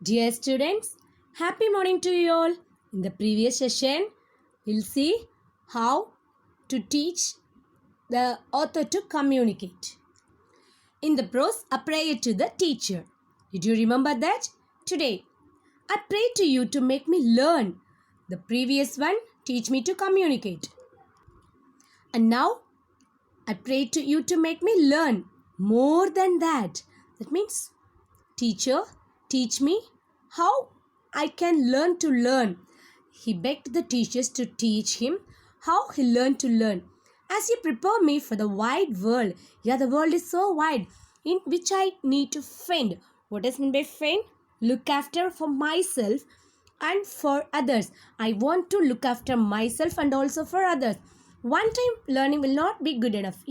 Dear students, happy morning to you all. In the previous session, we'll see how to teach the author to communicate. In the prose, a prayer to the teacher. Did you remember that? Today, I pray to you to make me learn. The previous one, teach me to communicate. And now, I pray to you to make me learn more than that. That means, teacher, teach me how I can learn to learn. He begged the teachers to teach him how he learned to learn. As you prepare me for the wide world, the world is so wide, in which I need to fend. What does mean by fend? Look after for myself and for others. I want to look after myself and also for others. One time learning will not be good enough.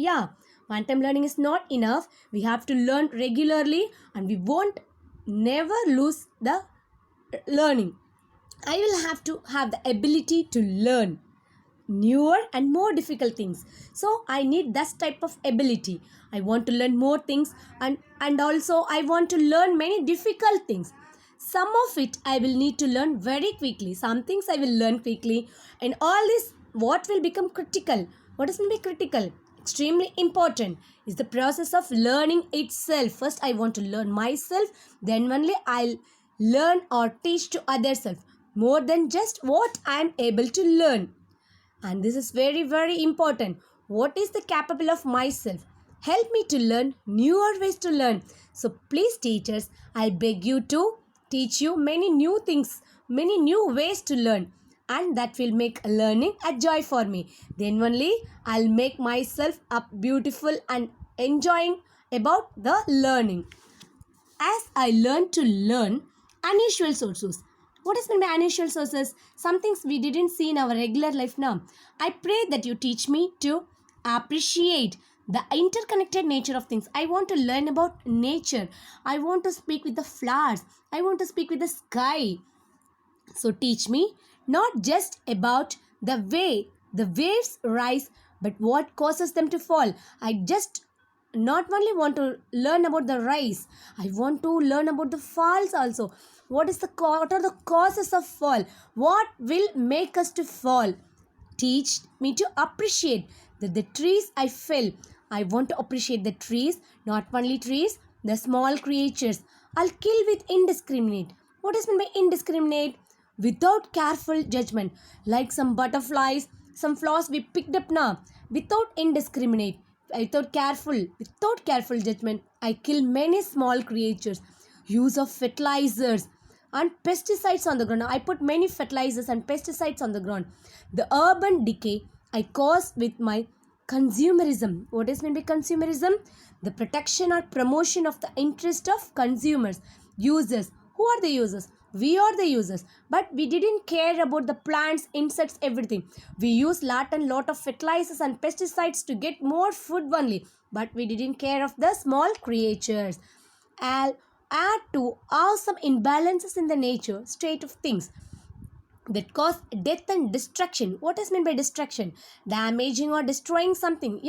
One time learning is not enough. We have to learn regularly and we won't never lose the learning. I will have to have the ability to learn newer and more difficult things. So I need that type of ability. I want to learn more things and also I want to learn many difficult things. Some of it I will need to learn very quickly. Some things I will learn quickly. And all this, what will become critical? What does mean by critical? Extremely important is the process of learning itself. First, I want to learn myself. Then only I'll learn or teach to others more than just what I am able to learn. And this is very, very important. What is the capable of myself? Help me to learn newer ways to learn. So please teachers, I beg you to teach you many new things, many new ways to learn. And that will make learning a joy for me. Then only I'll make myself up beautiful and enjoying about the learning. As I learn to learn unusual sources. What is meant by unusual sources? Some things we didn't see in our regular life now. I pray that you teach me to appreciate the interconnected nature of things. I want to learn about nature. I want to speak with the flowers. I want to speak with the sky. So teach me not just about the way the waves rise, but what causes them to fall. I just not only want to learn about the rise, I want to learn about the falls also. What are the causes of fall? What will make us to fall? Teach me to appreciate the trees I fell. I want to appreciate the trees, not only trees, the small creatures. I'll kill with indiscriminate. What is meant by indiscriminate? Without careful judgment. Like some butterflies, some flowers we picked up now. Without indiscriminate, without careful judgment, I kill many small creatures. Use of fertilizers and pesticides on the ground. I put many fertilizers and pesticides on the ground. The urban decay I cause with my consumerism. What is meant by consumerism? The protection or promotion of the interest of consumers, users. Who are the users? We are the users, but we didn't care about the plants, insects, everything. We use lot of fertilizers and pesticides to get more food only, but we didn't care of the small creatures. I'll add to awesome imbalances in the nature state of things that cause death and destruction. What is meant by destruction? Damaging or destroying something.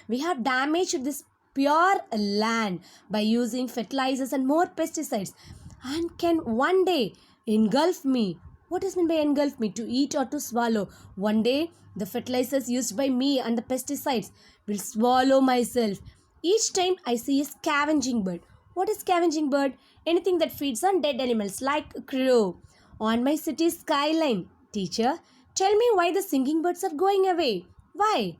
We have damaged this pure land by using fertilizers and more pesticides, and can one day engulf me. What is meant by engulf me? To eat or to swallow. One day the fertilizers used by me and the pesticides will swallow myself. Each time I see a scavenging bird. What is scavenging bird? Anything that feeds on dead animals like a crow. On my city's skyline. Teacher, tell me why the singing birds are going away. Why?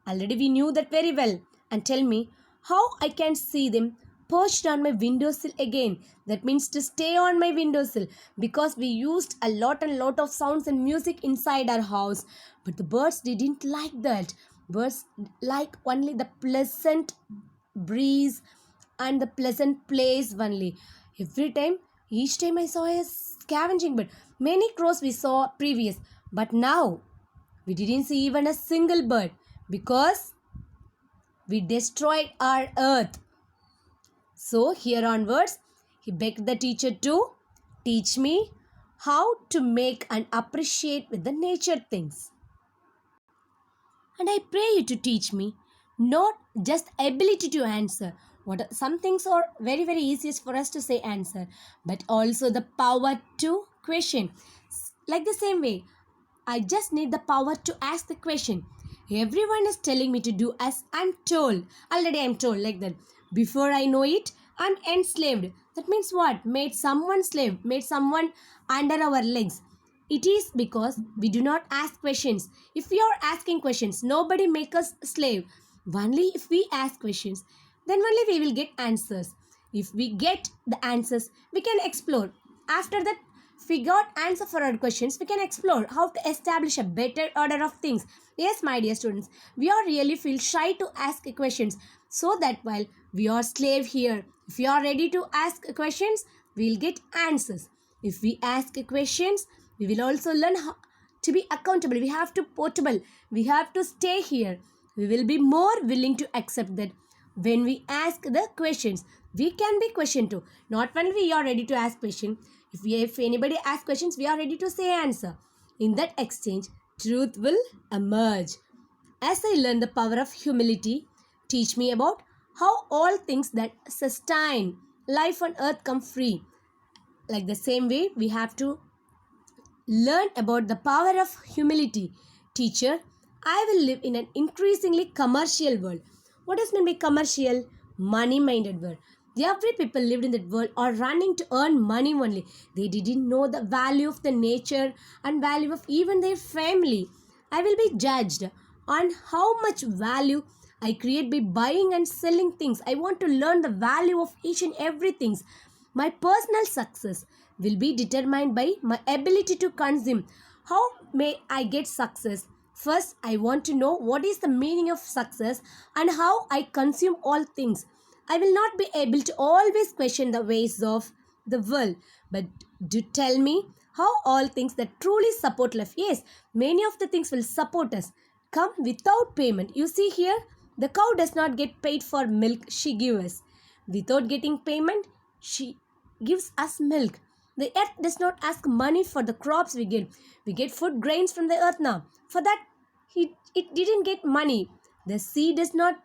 Already we knew that very well. And tell me how I can see them perched on my windowsill again. That means to stay on my windowsill, because we used a lot of sounds and music inside our house. But the birds didn't like that. Birds like only the pleasant breeze and the pleasant place only. Each time I saw a scavenging bird. Many crows we saw previous, but now we didn't see even a single bird, because we destroyed our earth. So here onwards, he begged the teacher to teach me how to make and appreciate with the nature things. And I pray you to teach me not just ability to answer. Some things are very very easiest for us to say answer, but also the power to question. Like the same way, I just need the power to ask the question. Everyone is telling me to do as I'm told. Already I'm told like that. Before I know it, I'm enslaved. That means what? Made someone slave, made someone under our legs. It is because we do not ask questions. If we are asking questions, nobody make us slave. Only if we ask questions, then only we will get answers. If we get the answers, we can explore. After that, if we got answer for our questions, we can explore how to establish a better order of things. Yes, my dear students, we are really feel shy to ask questions, so that while we are slave here, if we are ready to ask questions, we will get answers. If we ask questions, we will also learn how to be accountable. We have to portable. We have to stay here. We will be more willing to accept that when we ask the questions, we can be questioned too. Not when we are ready to ask question. If anybody asks questions, we are ready to say answer. In that exchange, truth will emerge. As I learn the power of humility, teach me about how all things that sustain life on earth come free. Like the same way, we have to learn about the power of humility. Teacher, I will live in an increasingly commercial world. What does mean by commercial? Money-minded world. Every people lived in that world are running to earn money only. They didn't know the value of the nature and value of even their family. I will be judged on how much value I create by buying and selling things. I want to learn the value of each and everything. My personal success will be determined by my ability to consume. How may I get success? First, I want to know what is the meaning of success and how I consume all things. I will not be able to always question the ways of the world, but do tell me how all things that truly support life. Yes, many of the things will support us. Come without payment. You see here, the cow does not get paid for milk she gives us. Without getting payment, she gives us milk. The earth does not ask money for the crops we get. We get food grains from the earth now. For that, it didn't get money. The sea does not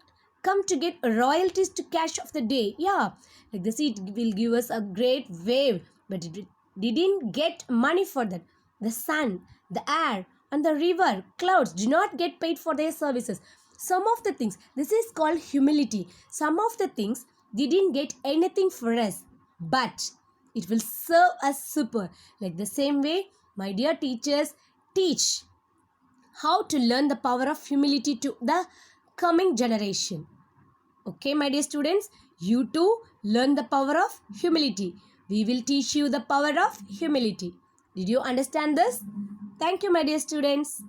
come to get royalties to cash off the day. Yeah, like the sea will give us a great wave, but it didn't get money for that. The sun, the air, and the river, clouds do not get paid for their services. Some of the things, this is called humility. Some of the things didn't get anything for us, but it will serve us super. Like the same way, my dear teachers, teach how to learn the power of humility to the coming generation. Okay, my dear students, you too learn the power of humility. We will teach you the power of humility. Did you understand this? Thank you, my dear students.